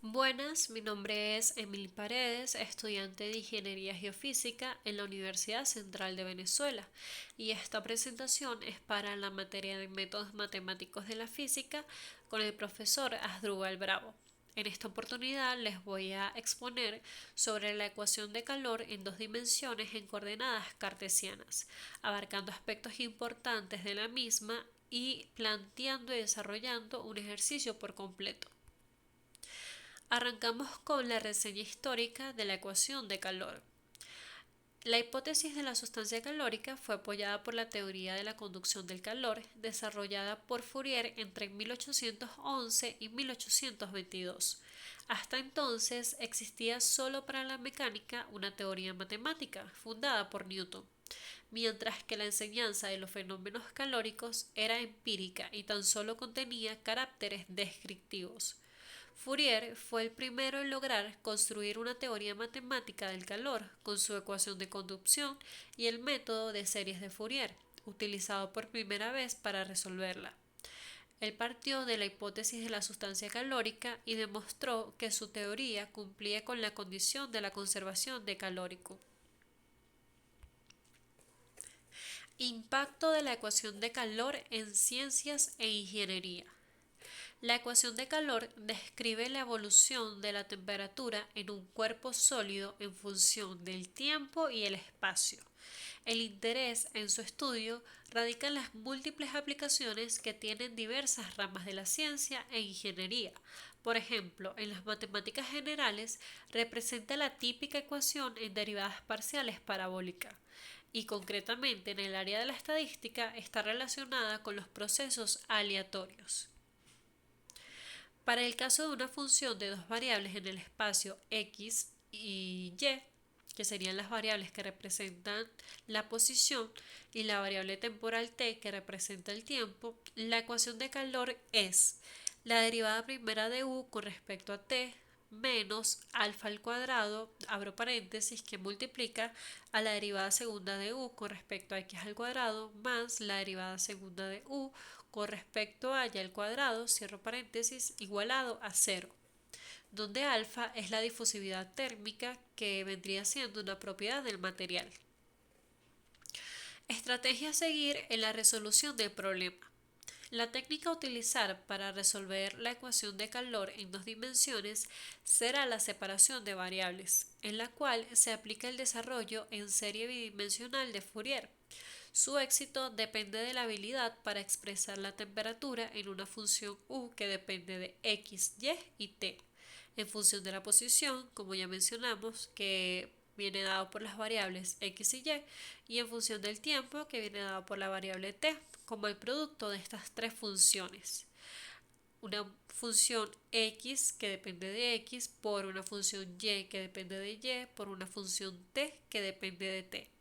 Buenas, mi nombre es Emily Paredes, estudiante de Ingeniería Geofísica en la Universidad Central de Venezuela, y esta presentación es para la materia de métodos matemáticos de la física con el profesor Asdrúbal Bravo. En esta oportunidad les voy a exponer sobre la ecuación de calor en dos dimensiones en coordenadas cartesianas, abarcando aspectos importantes de la misma y planteando y desarrollando un ejercicio por completo. Arrancamos con la reseña histórica de la ecuación de calor. La hipótesis de la sustancia calórica fue apoyada por la teoría de la conducción del calor, desarrollada por Fourier entre 1811 y 1822. Hasta entonces existía solo para la mecánica una teoría matemática, fundada por Newton, mientras que la enseñanza de los fenómenos calóricos era empírica y tan solo contenía caracteres descriptivos. Fourier fue el primero en lograr construir una teoría matemática del calor con su ecuación de conducción y el método de series de Fourier, utilizado por primera vez para resolverla. Él partió de la hipótesis de la sustancia calórica y demostró que su teoría cumplía con la condición de la conservación de calórico. Impacto de la ecuación de calor en ciencias e ingeniería. La ecuación de calor describe la evolución de la temperatura en un cuerpo sólido en función del tiempo y el espacio. El interés en su estudio radica en las múltiples aplicaciones que tienen diversas ramas de la ciencia e ingeniería. Por ejemplo, en las matemáticas generales representa la típica ecuación en derivadas parciales parabólica y concretamente en el área de la estadística está relacionada con los procesos aleatorios. Para el caso de una función de dos variables en el espacio x y y, que serían las variables que representan la posición, y la variable temporal t que representa el tiempo, la ecuación de calor es la derivada primera de u con respecto a t menos alfa al cuadrado, abro paréntesis, que multiplica a la derivada segunda de u con respecto a x al cuadrado, más la derivada segunda de u con respecto a y al cuadrado, cierro paréntesis, igualado a cero, donde alfa es la difusividad térmica, que vendría siendo una propiedad del material. Estrategia a seguir en la resolución del problema. La técnica a utilizar para resolver la ecuación de calor en dos dimensiones será la separación de variables, en la cual se aplica el desarrollo en serie bidimensional de Fourier. Su éxito depende de la habilidad para expresar la temperatura en una función u que depende de x, y t, en función de la posición, como ya mencionamos, que viene dado por las variables x y en función del tiempo, que viene dado por la variable t, como el producto de estas tres funciones. Una función x que depende de x por una función y que depende de y por una función t que depende de t.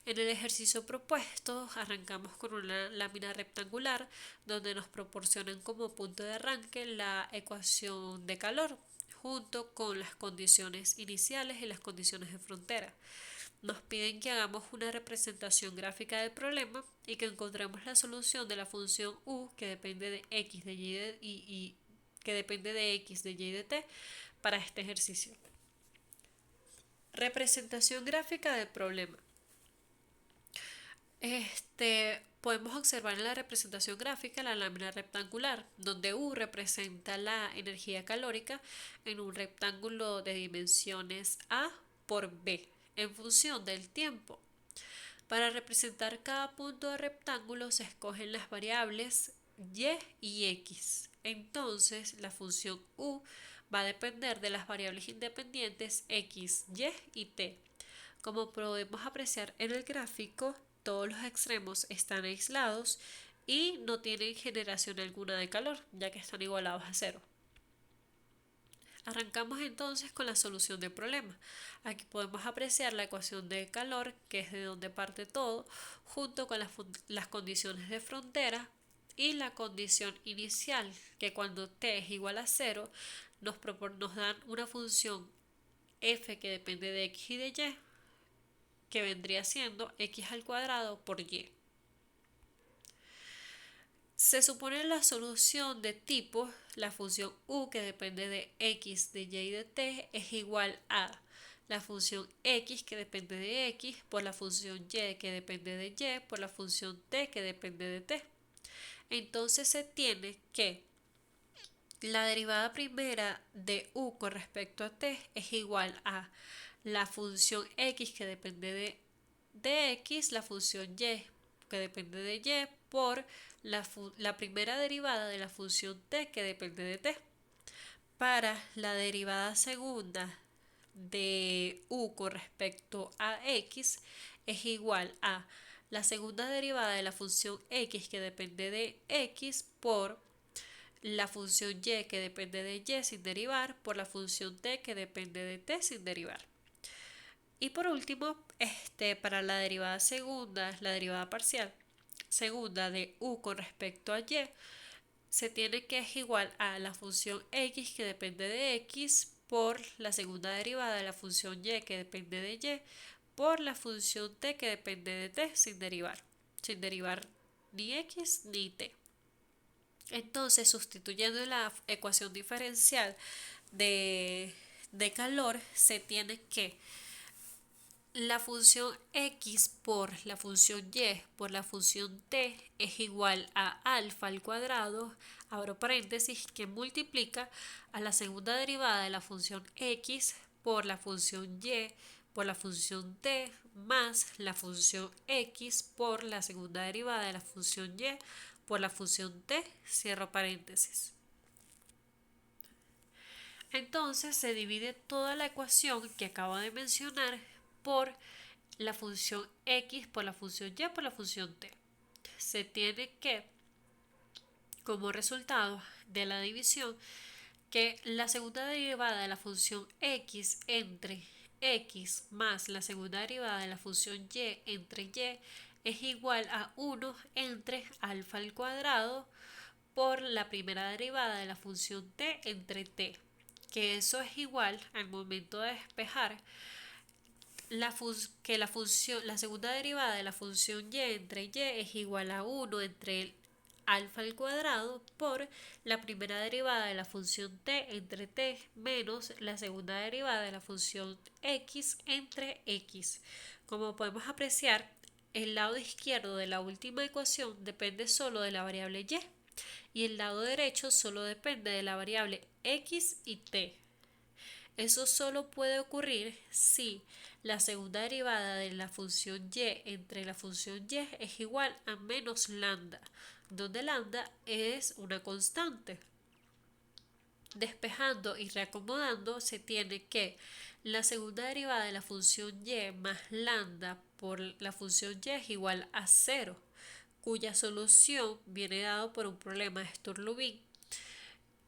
En el ejercicio propuesto arrancamos con una lámina rectangular donde nos proporcionan como punto de arranque la ecuación de calor junto con las condiciones iniciales y las condiciones de frontera. Nos piden que hagamos una representación gráfica del problema y que encontremos la solución de la función u que depende de x de y que depende de x de y de t para este ejercicio. Representación gráfica del problema. Podemos observar en la representación gráfica la lámina rectangular, donde U representa la energía calórica en un rectángulo de dimensiones A por B, en función del tiempo. Para representar cada punto de rectángulo se escogen las variables y x. Entonces, la función U va a depender de las variables independientes x, y t. Como podemos apreciar en el gráfico, todos los extremos están aislados y no tienen generación alguna de calor, ya que están igualados a cero. Arrancamos entonces con la solución del problema. Aquí podemos apreciar la ecuación de calor, que es de donde parte todo, junto con las condiciones de frontera y la condición inicial, que cuando t es igual a 0 nos dan una función f que depende de x y de y, que vendría siendo x al cuadrado por y. Se supone la solución de tipo la función u que depende de x, de y y de t es igual a la función x que depende de x por la función y que depende de y por la función t que depende de t. Entonces se tiene que la derivada primera de u con respecto a t es igual a la función x que depende de x, la función y que depende de y por la primera derivada de la función t que depende de t. Para la derivada segunda de u con respecto a x es igual a la segunda derivada de la función x que depende de x por la función y que depende de y sin derivar por la función t que depende de t sin derivar. Y por último, para la derivada segunda, la derivada parcial segunda de u con respecto a y, se tiene que es igual a la función x que depende de x por la segunda derivada de la función y que depende de y por la función t que depende de t sin derivar ni x ni t. Entonces, sustituyendo la ecuación diferencial de calor, se tiene que la función x por la función y por la función t es igual a alfa al cuadrado, abro paréntesis, que multiplica a la segunda derivada de la función x por la función y por la función t más la función x por la segunda derivada de la función y por la función t, cierro paréntesis. Entonces se divide toda la ecuación que acabo de mencionar por la función x por la función y por la función t. Se tiene que, como resultado de la división, que la segunda derivada de la función x entre x más la segunda derivada de la función y entre y es igual a 1 entre alfa al cuadrado por la primera derivada de la función t entre t, que eso es igual al momento de despejar la segunda derivada de la función y entre y es igual a 1 entre el alfa al cuadrado por la primera derivada de la función t entre t menos la segunda derivada de la función x entre x. Como podemos apreciar, el lado izquierdo de la última ecuación depende solo de la variable y el lado derecho solo depende de la variable x y t. Eso solo puede ocurrir si la segunda derivada de la función y entre la función y es igual a menos lambda, donde lambda es una constante. Despejando y reacomodando, se tiene que la segunda derivada de la función y más lambda por la función y es igual a 0, cuya solución viene dado por un problema de Sturlubin,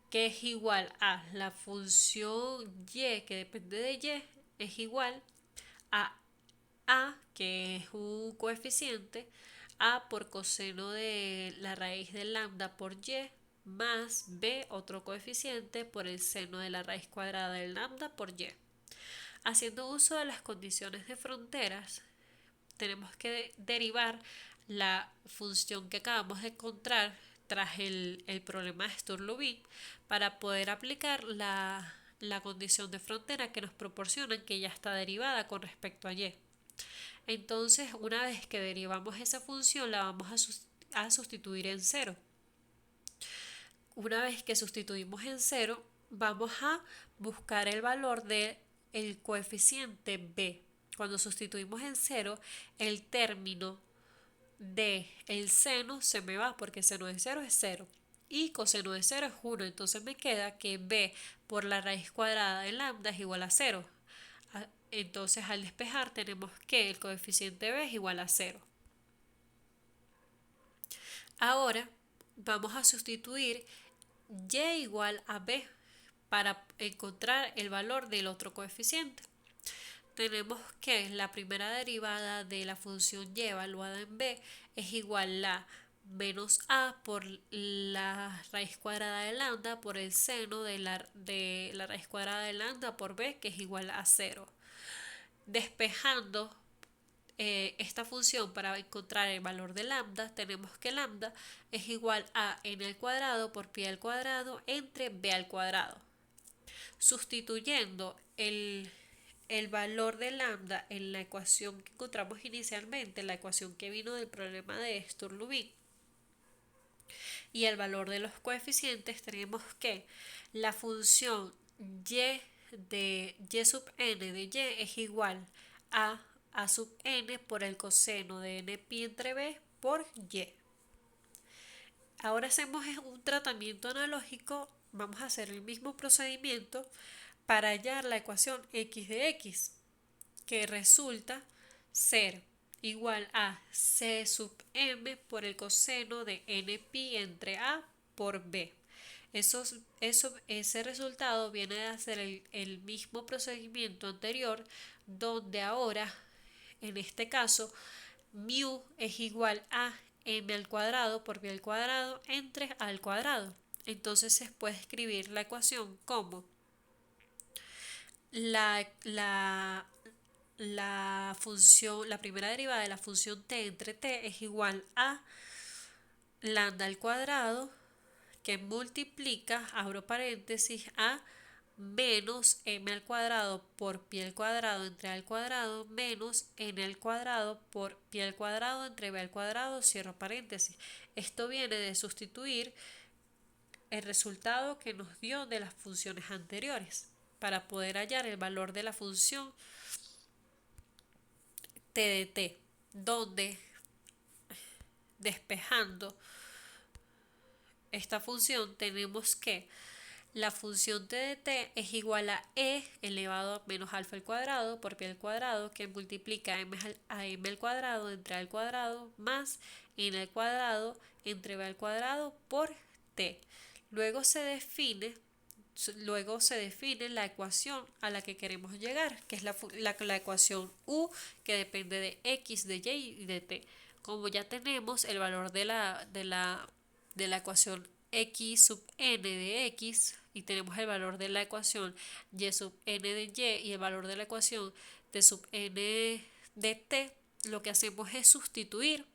que es igual a la función y que depende de y es igual a, que es un coeficiente, a por coseno de la raíz de lambda por y más b, otro coeficiente, por el seno de la raíz cuadrada de lambda por y. Haciendo uso de las condiciones de fronteras, tenemos que derivar la función que acabamos de encontrar tras el problema de Sturlubin para poder aplicar la condición de frontera que nos proporcionan, que ya está derivada con respecto a y. Entonces, una vez que derivamos esa función, la vamos a sustituir en 0. Una vez que sustituimos en 0, vamos a buscar el valor del coeficiente b. Cuando sustituimos en 0, el término de el seno se me va, porque seno de 0 es 0 y coseno de 0 es 1. Entonces me queda que b por la raíz cuadrada de lambda es igual a 0. Entonces al despejar tenemos que el coeficiente b es igual a 0. Ahora vamos a sustituir y igual a b para encontrar el valor del otro coeficiente. Tenemos que la primera derivada de la función y evaluada en b es igual a menos a por la raíz cuadrada de lambda por el seno de la raíz cuadrada de lambda por b, que es igual a 0. Despejando esta función para encontrar el valor de lambda, tenemos que lambda es igual a n al cuadrado por pi al cuadrado entre b al cuadrado. Sustituyendo el valor de lambda en la ecuación que encontramos inicialmente, la ecuación que vino del problema de Sturlubin, y el valor de los coeficientes, tenemos que la función y de y sub n de y es igual a sub n por el coseno de n pi entre b por y. Ahora hacemos un tratamiento analógico, vamos a hacer el mismo procedimiento para hallar la ecuación x de x, que resulta ser igual a c sub m por el coseno de n pi entre a por b. Ese resultado viene a ser el mismo procedimiento anterior, donde ahora, en este caso, mu es igual a m al cuadrado por b al cuadrado entre a al cuadrado. Entonces se puede escribir la ecuación como la primera derivada de la función t entre t es igual a lambda al cuadrado, que multiplica, abro paréntesis, a menos m al cuadrado por pi al cuadrado entre a al cuadrado menos n al cuadrado por pi al cuadrado entre b al cuadrado, cierro paréntesis. Esto viene de sustituir el resultado que nos dio de las funciones anteriores para poder hallar el valor de la función t de t, donde despejando esta función tenemos que la función t de t es igual a e elevado a menos alfa al cuadrado por pi al cuadrado, que multiplica a m al cuadrado entre a al cuadrado más n al cuadrado entre b al cuadrado por t. Luego se define la ecuación a la que queremos llegar, que es la ecuación u, que depende de x, de y y de t. Como ya tenemos el valor de la ecuación x sub n de x y tenemos el valor de la ecuación y sub n de y el valor de la ecuación de sub n de t, lo que hacemos es sustituir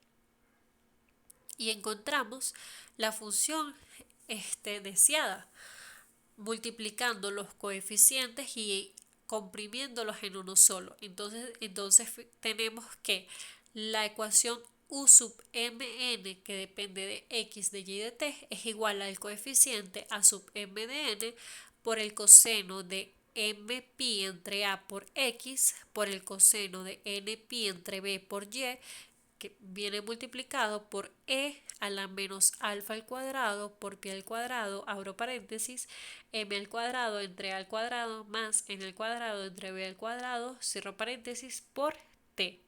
y encontramos la función deseada, multiplicando los coeficientes y comprimiéndolos en uno solo. Entonces tenemos que la ecuación u sub mn, que depende de x, de y, de t, es igual al coeficiente a sub m de n por el coseno de m pi entre a por x por el coseno de n pi entre b por y, que viene multiplicado por e a la menos alfa al cuadrado por pi al cuadrado, abro paréntesis, m al cuadrado entre a al cuadrado más n al cuadrado entre b al cuadrado, cierro paréntesis, por t.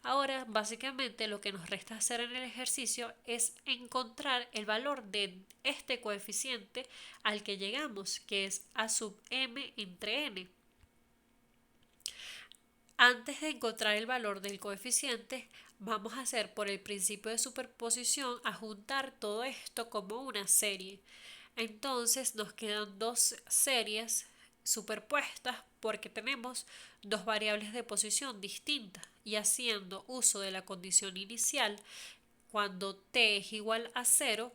Ahora, básicamente lo que nos resta hacer en el ejercicio es encontrar el valor de este coeficiente al que llegamos, que es a sub m entre n. Antes de encontrar el valor del coeficiente, vamos a hacer por el principio de superposición a juntar todo esto como una serie. Entonces nos quedan dos series superpuestas porque tenemos dos variables de posición distintas, y haciendo uso de la condición inicial, cuando t es igual a 0,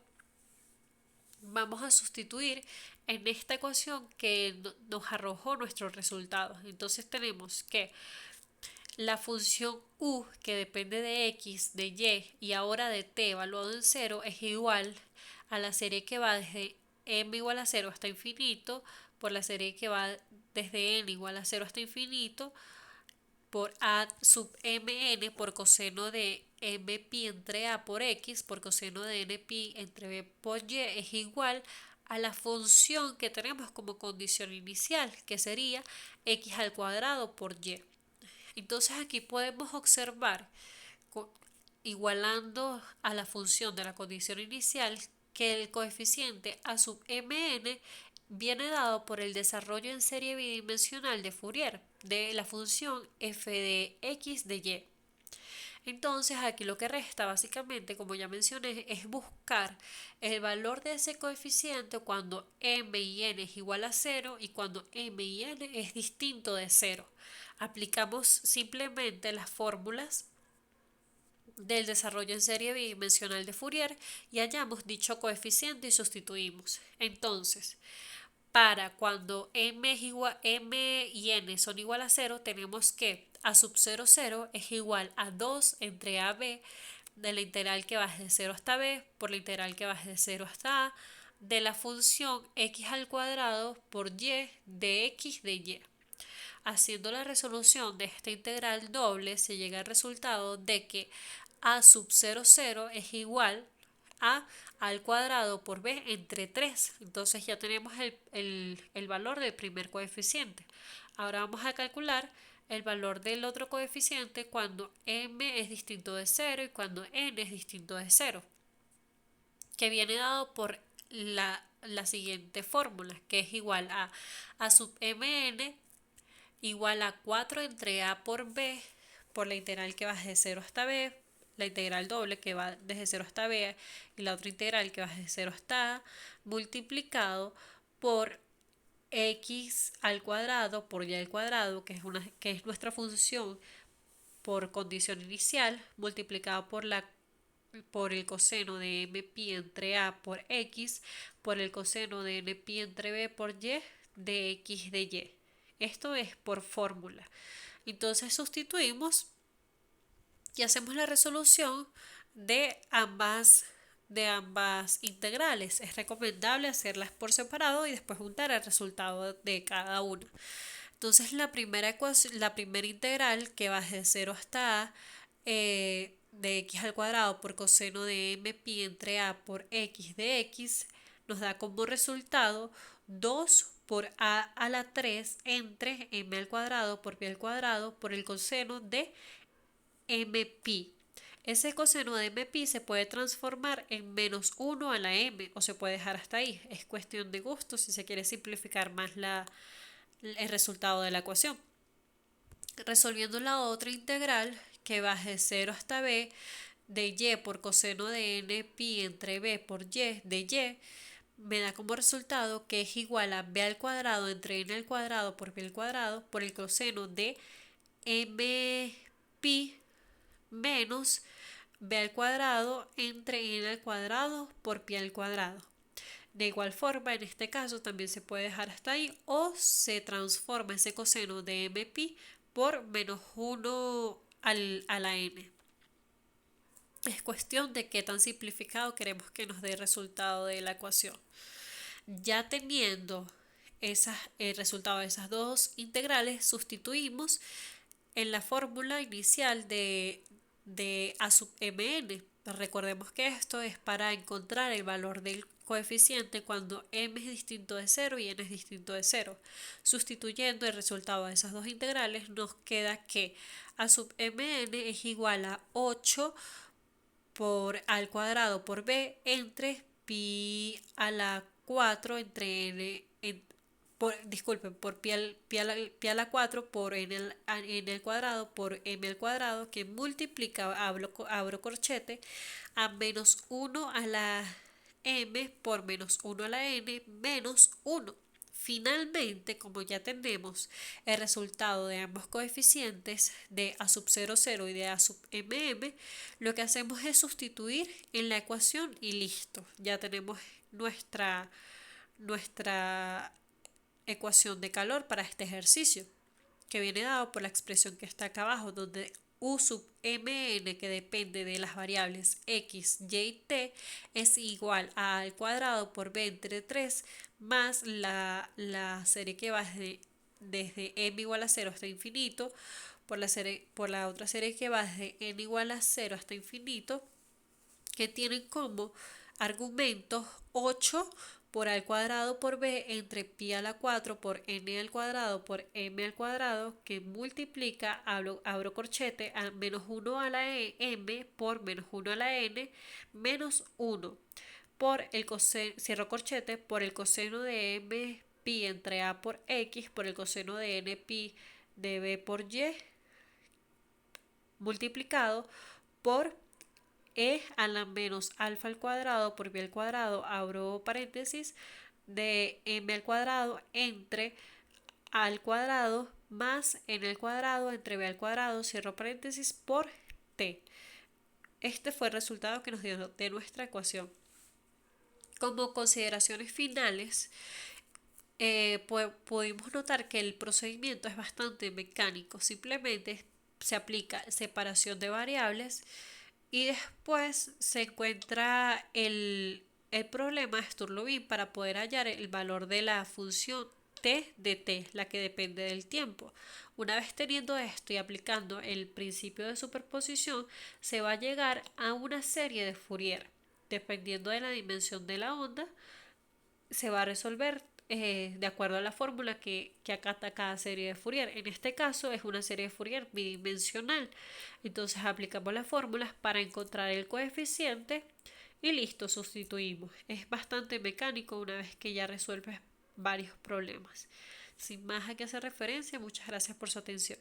vamos a sustituir en esta ecuación que nos arrojó nuestro resultado. Entonces tenemos que la función u, que depende de x, de y ahora de t evaluado en 0, es igual a la serie que va desde m igual a 0 hasta infinito por la serie que va desde n igual a 0 hasta infinito por a sub mn por coseno de m pi entre a por x por coseno de n pi entre b por y, es igual a la función que tenemos como condición inicial, que sería x al cuadrado por y. Entonces aquí podemos observar, igualando a la función de la condición inicial, que el coeficiente a sub mn viene dado por el desarrollo en serie bidimensional de Fourier de la función f de x de y. Entonces aquí lo que resta básicamente, como ya mencioné, es buscar el valor de ese coeficiente cuando m y n es igual a 0 y cuando m y n es distinto de 0. Aplicamos simplemente las fórmulas del desarrollo en serie bidimensional de Fourier y hallamos dicho coeficiente y sustituimos. Entonces, para cuando m y n son igual a 0, tenemos que a sub 0, 0 es igual a 2 entre ab de la integral que va de 0 hasta b por la integral que va de 0 hasta a de la función x al cuadrado por y de x de y. Haciendo la resolución de esta integral doble se llega al resultado de que a sub 0, 0 es igual a al cuadrado por b entre 3. Entonces ya tenemos el valor del primer coeficiente. Ahora vamos a calcular el valor del otro coeficiente cuando m es distinto de 0 y cuando n es distinto de 0, que viene dado por la siguiente fórmula, que es igual a sub mn igual a 4 entre a por b por la integral que va desde 0 hasta b, la integral doble que va desde 0 hasta b y la otra integral que va desde 0 hasta a, multiplicado por x al cuadrado por y al cuadrado, que es nuestra función por condición inicial, multiplicado por el coseno de m pi entre a por x, por el coseno de n pi entre b por y de x de y. Esto es por fórmula. Entonces sustituimos y hacemos la resolución de ambas integrales. Es recomendable hacerlas por separado y después juntar el resultado de cada una. Entonces la primera integral que va de 0 hasta a de x al cuadrado por coseno de m pi entre a por x de x nos da como resultado 2 por a a la 3 entre m al cuadrado por pi al cuadrado por el coseno de m pi. Ese coseno de m pi se puede transformar en menos 1 a la m o se puede dejar hasta ahí. Es cuestión de gusto si se quiere simplificar más el resultado de la ecuación. Resolviendo la otra integral que va de 0 hasta b de y por coseno de n pi entre b por y de y, me da como resultado que es igual a b al cuadrado entre n al cuadrado por pi al cuadrado por el coseno de m pi menos b al cuadrado entre n al cuadrado por pi al cuadrado. De igual forma, en este caso también se puede dejar hasta ahí o se transforma ese coseno de m pi por menos 1 a la n. Es cuestión de qué tan simplificado queremos que nos dé el resultado de la ecuación. Ya teniendo el resultado de esas dos integrales, sustituimos en la fórmula inicial de a sub mn. Recordemos que esto es para encontrar el valor del coeficiente cuando m es distinto de 0 y n es distinto de 0. Sustituyendo el resultado de esas dos integrales, nos queda que a sub mn es igual a 8 por al cuadrado por b entre pi a la 4 entre n, por pi a la 4 por n al cuadrado por m al cuadrado, que multiplica, abro corchete, a menos 1 a la m por menos 1 a la n menos 1. Finalmente, como ya tenemos el resultado de ambos coeficientes de a sub 0, 0 y de a sub mm, lo que hacemos es sustituir en la ecuación y listo. Ya tenemos nuestra ecuación de calor para este ejercicio, que viene dado por la expresión que está acá abajo, donde u sub mn, que depende de las variables x, y y t, es igual a al cuadrado por b entre 3 más la serie que va desde m igual a 0 hasta infinito por la otra serie que va desde n igual a 0 hasta infinito, que tienen como argumentos 8 por al cuadrado por b entre pi a la 4 por n al cuadrado por m al cuadrado, que multiplica, abro corchete, a menos 1 a la m por menos 1 a la n menos 1 por el coseno, cierro corchete, por el coseno de m pi entre a por x por el coseno de n pi de b por y multiplicado por e a la menos alfa al cuadrado por b al cuadrado, abro paréntesis, de m al cuadrado entre a al cuadrado más n al cuadrado entre b al cuadrado, cierro paréntesis, por t. este fue el resultado que nos dio de nuestra ecuación. Como consideraciones finales, pudimos notar que el procedimiento es bastante mecánico, simplemente se aplica separación de variables y después se encuentra el problema de Sturlobin para poder hallar el valor de la función t de t, la que depende del tiempo. Una vez teniendo esto y aplicando el principio de superposición, se va a llegar a una serie de Fourier. Dependiendo de la dimensión de la onda, se va a resolver de acuerdo a la fórmula que acata cada serie de Fourier. En este caso es una serie de Fourier bidimensional. Entonces aplicamos las fórmulas para encontrar el coeficiente y listo, sustituimos. Es bastante mecánico una vez que ya resuelves varios problemas. Sin más a que hacer referencia, muchas gracias por su atención.